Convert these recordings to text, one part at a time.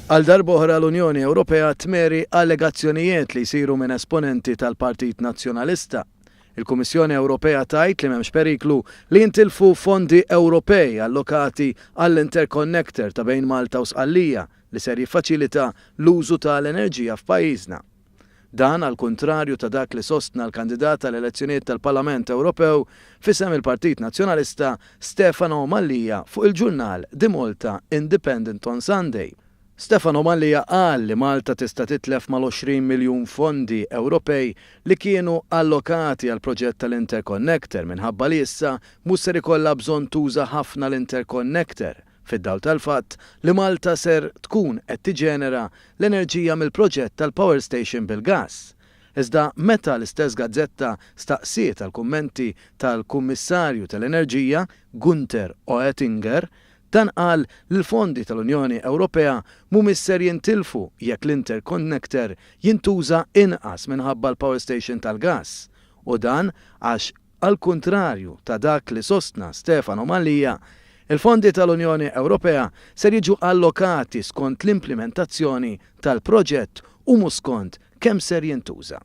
Għal darba oħra l-Unjoni Ewropea tmeri allegazzjonijiet li jsiru minn esponenti tal-Partit Nazzjonalista. Il-Kummissjoni Ewropea tajt li m'hemmx periklu li jintilfu fondi Ewropej allokati għall-interconnector ta' bejn Malta u Sqallija li ser jiffaċilita l-użu tal-enerġija f'pajjiżna. Dan għal kontrarju ta' dak li sostna l-kandidat tal-elezzjonijiet tal-Parlament Ewropew fisem il-Partit Nazzjonalista Stefano Mallija fuq il-ġurnal The Malta Independent on Sunday. Stefano Mallija qal li Malta tista' titlef mal-20 miljun fondi Ewropej li kienu allokati għal proġett tal-Interconnector minħabba li issa mhux ser ikollha bżonn tuża ħafna l-Interconnector fid-dawl tal-fatt li Malta ser tkun qed tiġenera l-enerġija mill-proġett tal-Power Station bil-gass. Iżda meta l-istess gazzetta staqsiet għall-kummenti tal-Kummissarju tal-Enerġija Gunther Oettinger, dan qal li l-fondi tal-Unjoni Ewropea mhumiex ser jintilfu jekk l-Interconnector jintuża inqas minħabba l-Power Station tal-gass. U dan għax għall-kuntrarju ta' dak li sostna Stefano Mallija, il-fondi tal-Unjoni Ewropea ser jiġu allokati skont l-implementazzjoni tal-proġett u mhux skont kemm ser jintuża.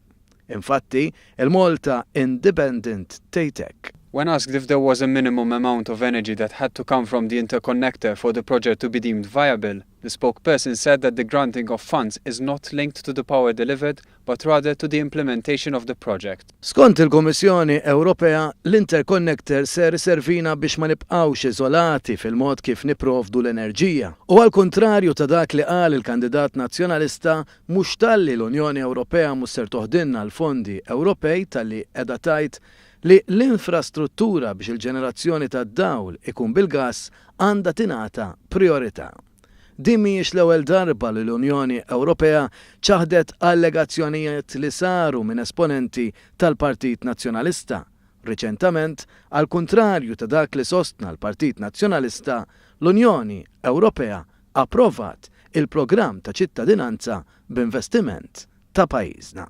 Infatti, il-Malta Independent tgħidlek. When asked if there was a minimum amount of energy that had to come from the interconnector for the project to be deemed viable, the spokesperson said that the granting of funds is not linked to the power delivered, but rather to the implementation of the project. Skont il-Kummissjoni Ewropea, l-interconnector ser servina biex ma nibqgħux iżolati fil-mod kif niprovdu l-enerġija. U għal kontrarju ta' dak li qal il-kandidat nazzjonalista, mhux talli l-Unjoni Ewropea mhux ser toħdilna l-fondi Ewropej talli qiegħda tgħid li l-infrastruttura biex il-ġenerazzjoni tad-dawl ikun bil-gass għandha tingħata priorità. Din mhijiex l-ewwel darba li l-Unjoni Ewropea ċaħdet allegazzjonijiet li saru minn esponenti tal-Partit Nazzjonalista. Riċentament, għal kuntrarju ta' dak li sostna l-Partit Nazzjonalista, l-Unjoni Ewropea approvat il-programm ta' ċittadinanza b'investiment ta' pajjiżna.